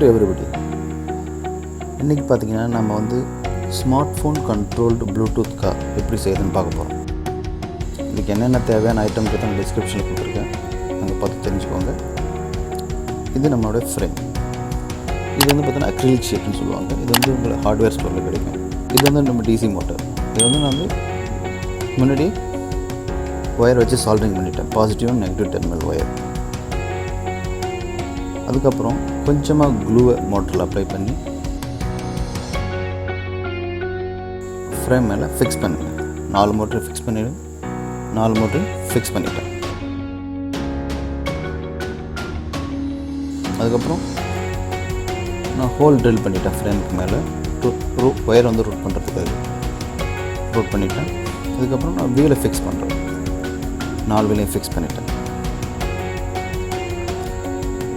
To everybody. இன்றைக்கி பார்த்திங்கன்னா நம்ம வந்து smart phone controlled Bluetooth car எப்படி செய்யுதுன்னு பார்க்க போகிறோம். இதுக்கு என்னென்ன தேவையான ஐட்டம் பற்றி நான் டிஸ்கிரிப்ஷனில் கொடுத்துருக்கேன், அங்கே பார்த்து தெரிஞ்சுக்கோங்க. இது நம்மளோட ஃப்ரேம். இது வந்து பார்த்தீங்கன்னா அக்ரிலிக் ஷீட்னு சொல்லுவாங்க. இது வந்து உங்களுக்கு ஹார்ட்வேர் ஸ்டோரில் கிடைக்கும். இது வந்து நம்ம டிசி மோட்டர். இது வந்து நான் வந்து முன்னாடி ஒயர் வச்சு சால்டரிங் பண்ணிட்டேன், positive and negative terminal wire. அதுக்கப்புறம் கொஞ்சமாக க்ளூவை மோட்டரில் அப்ளை பண்ணி ஃப்ரேம் மேலே ஃபிக்ஸ் பண்ணிட்டேன். 4 மோட்டர் ஃபிக்ஸ் பண்ணிவிட்டு 4 மோட்டர் ஃபிக்ஸ் பண்ணிட்டேன். அதுக்கப்புறம் நான் ஹோல் ட்ரில் பண்ணிட்டேன் ஃப்ரேமுக்கு மேலே ஒயர் வந்து ரூட் பண்ணுறதுக்காக ரூட் பண்ணிட்டேன். அதுக்கப்புறம் நான் வீலை ஃபிக்ஸ் பண்ணுறேன். 4 வீலையும் ஃபிக்ஸ் பண்ணிட்டேன்.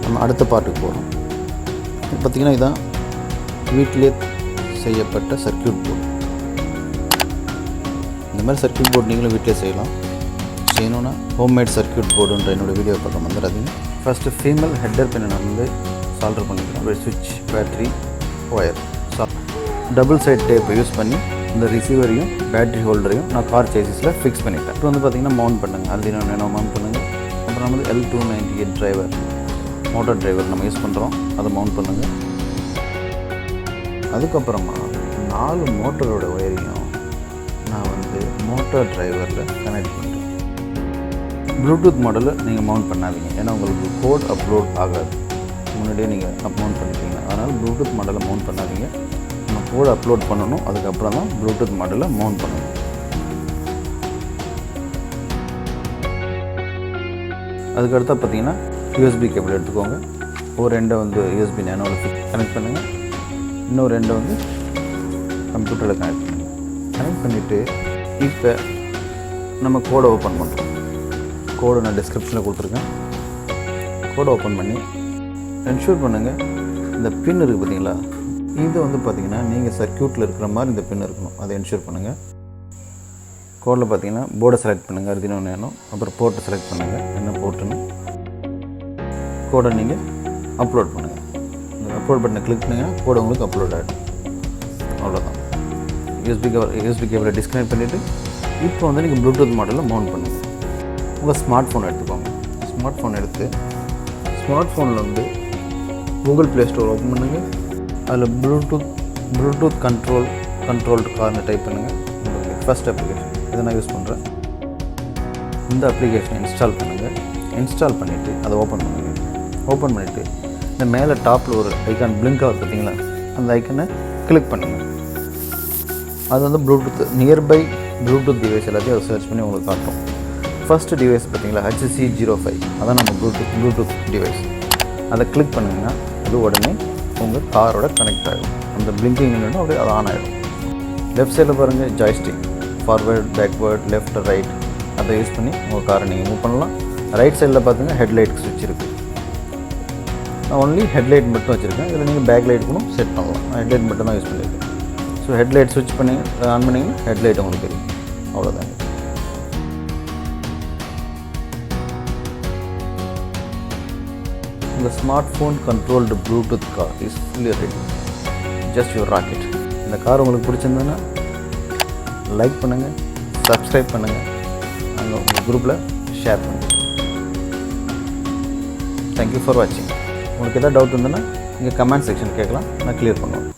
நம்ம அடுத்த பார்ட்டுக்கு போகிறோம். பார்த்திங்கன்னா இதுதான் வீட்டிலே செய்யப்பட்ட சர்க்யூட் போர்டு. இந்த மாதிரி சர்க்யூட் போர்டு நீங்களும் வீட்டிலே செய்யணும்னா ஹோம்மேட் சர்க்யூட் போர்டுன்ற என்னோடய வீடியோ பக்கம் வந்துடாதீங்க. ஃபஸ்ட்டு ஃபீமேல் ஹெட்டர் பின்னை நான் வந்து சால்டர் பண்ணிக்கிறேன். ஒரு சுவிட்ச், பேட்ரி, ஒயர், டபுள் சைட் டேப்பை யூஸ் பண்ணி இந்த ரிசீவரையும் பேட்ரி ஹோல்டரையும் நான் கார் சேசிஸில் ஃபிக்ஸ் பண்ணிட்டேன். இப்போ வந்து பார்த்திங்கன்னா மவுண்ட் பண்ணுங்கள். Arduino nano மவுண்ட் பண்ணுங்கள். அப்புறம் வந்து L298 டிரைவர், மோட்டார் டிரைவர் நம்ம யூஸ் பண்ணுறோம், அதை மவுண்ட் பண்ணுங்கள். அதுக்கப்புறமா 4 மோட்டரோட ஒயரையும் நான் வந்து மோட்டார் டிரைவரில் கனெக்ட் பண்ணுறேன். ப்ளூடூத் மாடலில் நீங்கள் மவுண்ட் பண்ணாதீங்க, ஏன்னா உங்களுக்கு கோட் அப்லோட் ஆகாது. முன்னாடியே நீங்கள் மவுண்ட் பண்ணிட்டீங்க. அதனால் ப்ளூடூத் மாடலில் மவுண்ட் பண்ணாதீங்க. நம்ம கோட் அப்லோட் பண்ணணும், அதுக்கப்புறம் தான் ப்ளூடூத் மாடலில் மவுண்ட் பண்ணணும். அதுக்கடுத்தா பார்த்தீங்கன்னா யூஎஸ்பி கேபிள் எடுத்துக்கோங்க. ஒரு ரெண்டை வந்து யூஎஸ்பி நேனோவில் கனெக்ட் பண்ணுங்கள். இன்னொரு ரெண்டை வந்து கம்ப்யூட்டரில் கனெக்ட் பண்ணுங்கள். கனெக்ட் பண்ணிவிட்டு இப்போ நம்ம கோடை ஓப்பன் பண்ணுறோம். கோடை நான் டிஸ்கிரிப்ஷனில் கொடுத்துருக்கேன். கோடை ஓப்பன் பண்ணி என்ஷூர் பண்ணுங்கள். இந்த பின் இருக்குது பார்த்தீங்களா, இது வந்து பார்த்திங்கன்னா நீங்கள் சர்க்யூட்டில் இருக்கிற மாதிரி இந்த பின் இருக்கணும், அதை என்ஷூர் பண்ணுங்கள். கோடில் பார்த்தீங்கன்னா போர்டை செலக்ட் பண்ணுங்கள், Arduino nano. அப்புறம் போர்ட்டை செலக்ட் பண்ணுங்கள், என்ன போர்ட்டுன்னு. கோடை நீங்கள் அப்லோட் பண்ணுங்கள். அப்லோட் பட்டனை கிளிக் பண்ணுங்கள், கோடை உங்களுக்கு அப்லோட் ஆகிடும். அவ்வளோதான். யூஎஸ்பி கேபிளை டிஸ்கனெக்ட் பண்ணிவிட்டு இப்போ வந்து நீங்கள் ப்ளூடூத் மாடலில் மவுண்ட் பண்ணுங்கள். உங்கள் ஸ்மார்ட் ஃபோன் எடுத்துக்கோங்க. ஸ்மார்ட் ஃபோன் எடுத்து ஸ்மார்ட் ஃபோனில் வந்து கூகுள் ப்ளே ஸ்டோர் ஓப்பன் பண்ணுங்கள். அதில் ப்ளூடூத் கண்ட்ரோல்டு கார்னு டைப் பண்ணுங்கள். உங்களுக்கு ஃபஸ்ட் அப்ளிகேஷன் இதை நான் யூஸ் பண்ணுறேன். இந்த அப்ளிகேஷனை இன்ஸ்டால் பண்ணுங்கள். இன்ஸ்டால் பண்ணிவிட்டு அதை ஓப்பன் பண்ணுங்கள். ஓப்பன் பண்ணிவிட்டு இந்த மேலே டாப்பில் ஒரு ஐக்கான் பிளிங்க் ஆகுது பார்த்தீங்களா, அந்த ஐக்கனை கிளிக் பண்ணுங்கள். அது வந்து நியர்பை ப்ளூடூத் டிவைஸ் எல்லாத்தையும் அதை சர்ச் பண்ணி உங்களுக்கு காட்டும். ஃபஸ்ட்டு டிவைஸ் பார்த்தீங்களா, HC05, அதான் நம்ம ப்ளூடூத் டிவைஸ். அதை கிளிக் பண்ணிங்கன்னா அது உடனே உங்கள் காரோட கனெக்ட் ஆகிடும். அந்த பிளிங்கிங் நின்று அப்படியே அது ஆன் ஆகிடும். லெஃப்ட் சைடில் பாருங்கள் joystick, forward, backward, left, right, அதை யூஸ் பண்ணி உங்கள் காரை நீங்கள் மூவ் பண்ணலாம். ரைட் சைடில் பார்த்தீங்கன்னா ஹெட்லைட் ஸ்விட்ச் இருக்குது. நான் ஒன்லி ஹெட்லைட் மட்டும் வச்சுருக்கேன். இதில் நீங்கள் பேக் லைட் கூட செட் பண்ணலாம். நான் ஹெட்லைட் மட்டும் தான் யூஸ் பண்ணியிருக்கேன். ஸோ ஹெட்லைட் ஸ்விட்ச் பண்ணி ஆன் பண்ணிங்கன்னா ஹெட்லைட் உங்களுக்கு தெரியும். அவ்வளோதாங்க. The smartphone controlled Bluetooth car is fully ready. Just your rocket. இந்த கார் உங்களுக்கு பிடிச்சிருந்ததுன்னா லைக் பண்ணுங்கள், சப்ஸ்கிரைப் பண்ணுங்கள், அங்கே உங்கள் குரூப்பில் ஷேர் பண்ணுங்கள். தேங்க்யூ ஃபார் வாட்சிங். உங்களுக்கு எதாவது டவுட் இருந்ததுன்னா நீங்கள் கமெண்ட் செக்ஷன் கேட்கலாம், நான் கிளியர் பண்ணுவேன்.